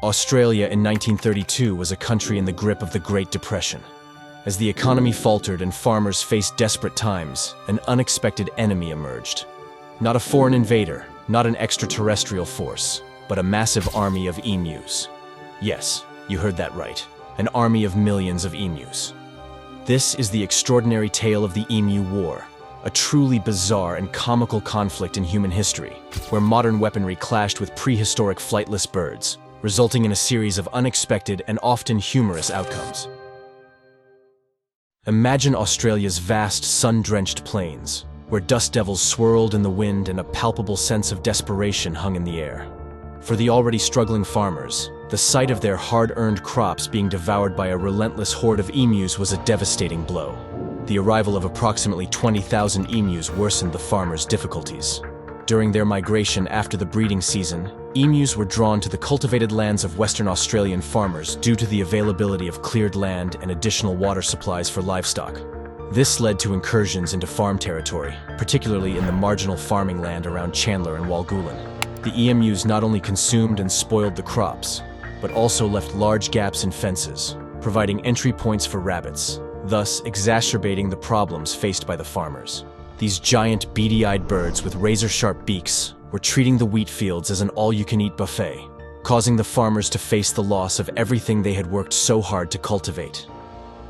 Australia in 1932 was a country in the grip of the Great Depression. As the economy faltered and farmers faced desperate times, an unexpected enemy emerged. Not a foreign invader, not an extraterrestrial force, but a massive army of emus. Yes, you heard that right. An army of millions of emus. This is the extraordinary tale of the Emu War, a truly bizarre and comical conflict in human history, where modern weaponry clashed with prehistoric flightless birds, resulting in a series of unexpected and often humorous outcomes. Imagine Australia's vast, sun-drenched plains, where dust devils swirled in the wind and a palpable sense of desperation hung in the air. For the already struggling farmers, the sight of their hard-earned crops being devoured by a relentless horde of emus was a devastating blow. The arrival of approximately 20,000 emus worsened the farmers' difficulties. During their migration after the breeding season, emus were drawn to the cultivated lands of Western Australian farmers due to the availability of cleared land and additional water supplies for livestock. This led to incursions into farm territory, particularly in the marginal farming land around Chandler and Walgoolan. The emus not only consumed and spoiled the crops, but also left large gaps in fences, providing entry points for rabbits, thus exacerbating the problems faced by the farmers. These giant, beady-eyed birds with razor-sharp beaks were treating the wheat fields as an all-you-can-eat buffet, causing the farmers to face the loss of everything they had worked so hard to cultivate.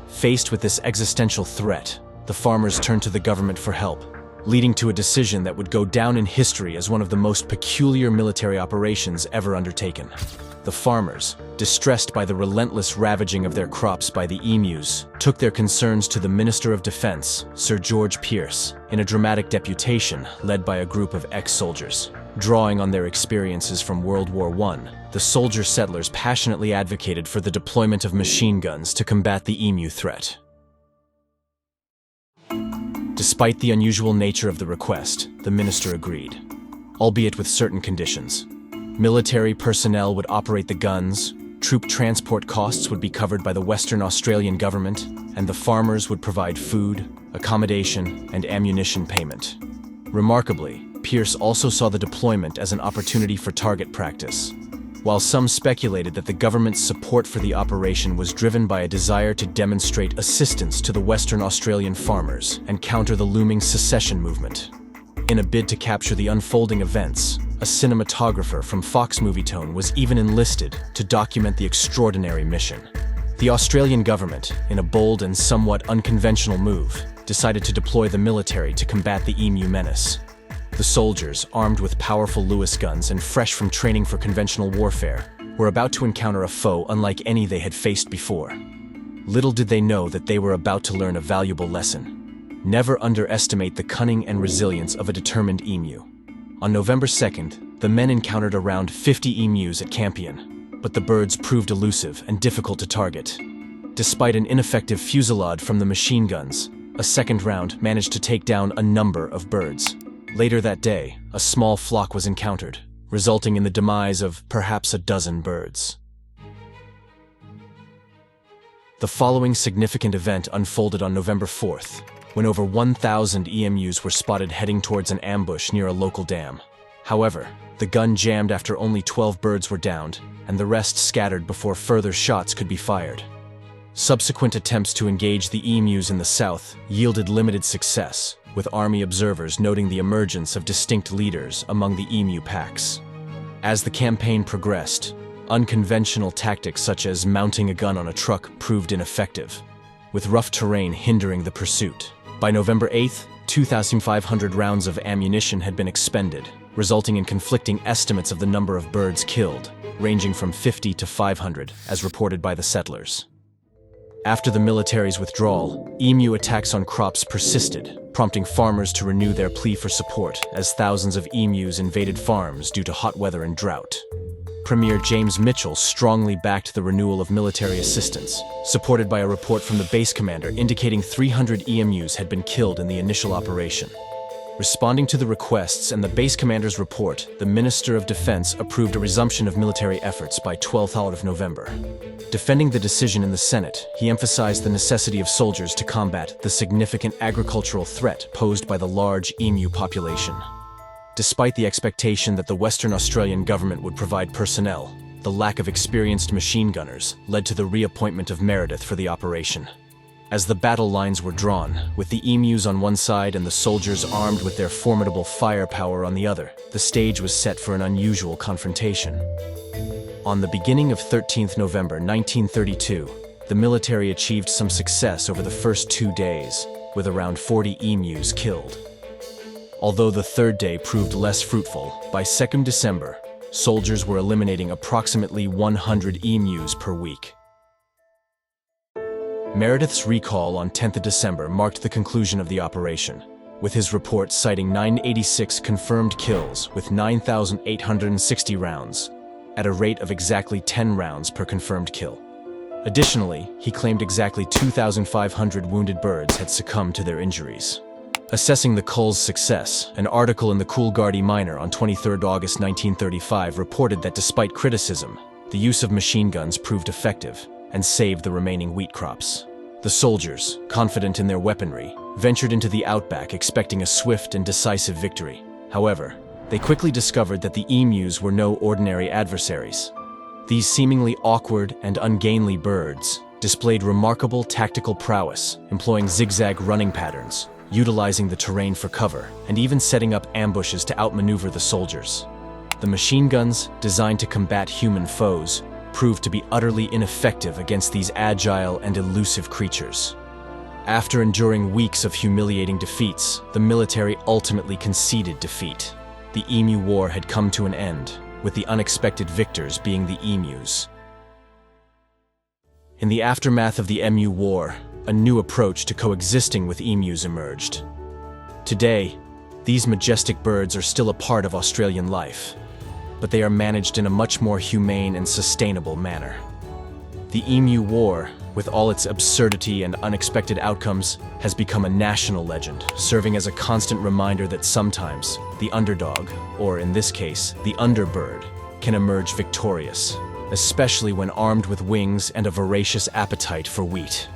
Faced with this existential threat, the farmers turned to the government for help, leading to a decision that would go down in history as one of the most peculiar military operations ever undertaken. The farmers, distressed by the relentless ravaging of their crops by the emus, took their concerns to the Minister of Defense, Sir George Pearce, in a dramatic deputation led by a group of ex-soldiers. Drawing on their experiences from World War I, the soldier settlers passionately advocated for the deployment of machine guns to combat the emu threat. Despite the unusual nature of the request, the minister agreed, albeit with certain conditions. Military personnel would operate the guns, troop transport costs would be covered by the Western Australian government, and the farmers would provide food, accommodation, and ammunition payment. Remarkably, Pearce also saw the deployment as an opportunity for target practice. While some speculated that the government's support for the operation was driven by a desire to demonstrate assistance to the Western Australian farmers and counter the looming secession movement. In a bid to capture the unfolding events, a cinematographer from Fox Movietone was even enlisted to document the extraordinary mission. The Australian government, in a bold and somewhat unconventional move, decided to deploy the military to combat the emu menace. The soldiers, armed with powerful Lewis guns and fresh from training for conventional warfare, were about to encounter a foe unlike any they had faced before. Little did they know that they were about to learn a valuable lesson. Never underestimate the cunning and resilience of a determined emu. On November 2nd, the men encountered around 50 emus at Campion, but the birds proved elusive and difficult to target. Despite an ineffective fusillade from the machine guns, a second round managed to take down a number of birds. Later that day, a small flock was encountered, resulting in the demise of perhaps a dozen birds. The following significant event unfolded on November 4th, when over 1,000 emus were spotted heading towards an ambush near a local dam. However, the gun jammed after only 12 birds were downed, and the rest scattered before further shots could be fired. Subsequent attempts to engage the emus in the south yielded limited success, with army observers noting the emergence of distinct leaders among the emu packs. As the campaign progressed, unconventional tactics such as mounting a gun on a truck proved ineffective, with rough terrain hindering the pursuit. By November 8th, 2,500 rounds of ammunition had been expended, resulting in conflicting estimates of the number of birds killed, ranging from 50 to 500, as reported by the settlers. After the military's withdrawal, emu attacks on crops persisted, prompting farmers to renew their plea for support as thousands of emus invaded farms due to hot weather and drought. Premier James Mitchell strongly backed the renewal of military assistance, supported by a report from the base commander indicating 300 emus had been killed in the initial operation. Responding to the requests and the base commander's report, the Minister of Defense approved a resumption of military efforts by 12th of November. Defending the decision in the Senate, he emphasized the necessity of soldiers to combat the significant agricultural threat posed by the large emu population. Despite the expectation that the Western Australian government would provide personnel, the lack of experienced machine gunners led to the reappointment of Meredith for the operation. As the battle lines were drawn, with the emus on one side and the soldiers armed with their formidable firepower on the other, the stage was set for an unusual confrontation. On the beginning of 13th November 1932, the military achieved some success over the first 2 days, with around 40 emus killed. Although the third day proved less fruitful, by 2nd December, soldiers were eliminating approximately 100 emus per week. Meredith's recall on 10th December marked the conclusion of the operation, with his report citing 986 confirmed kills with 9,860 rounds, at a rate of exactly 10 rounds per confirmed kill. Additionally, he claimed exactly 2,500 wounded birds had succumbed to their injuries. Assessing the cull's success, an article in the Coolgardie Miner on 23 August 1935 reported that despite criticism, the use of machine guns proved effective and saved the remaining wheat crops. The soldiers, confident in their weaponry, ventured into the outback expecting a swift and decisive victory. However, they quickly discovered that the emus were no ordinary adversaries. These seemingly awkward and ungainly birds displayed remarkable tactical prowess, employing zigzag running patterns, utilizing the terrain for cover, and even setting up ambushes to outmaneuver the soldiers. The machine guns, designed to combat human foes, proved to be utterly ineffective against these agile and elusive creatures. After enduring weeks of humiliating defeats, the military ultimately conceded defeat. The Emu War had come to an end, with the unexpected victors being the emus. In the aftermath of the Emu War, a new approach to coexisting with emus emerged. Today, these majestic birds are still a part of Australian life, but they are managed in a much more humane and sustainable manner. The Emu War, with all its absurdity and unexpected outcomes, has become a national legend, serving as a constant reminder that sometimes the underdog, or in this case, the underbird, can emerge victorious, especially when armed with wings and a voracious appetite for wheat.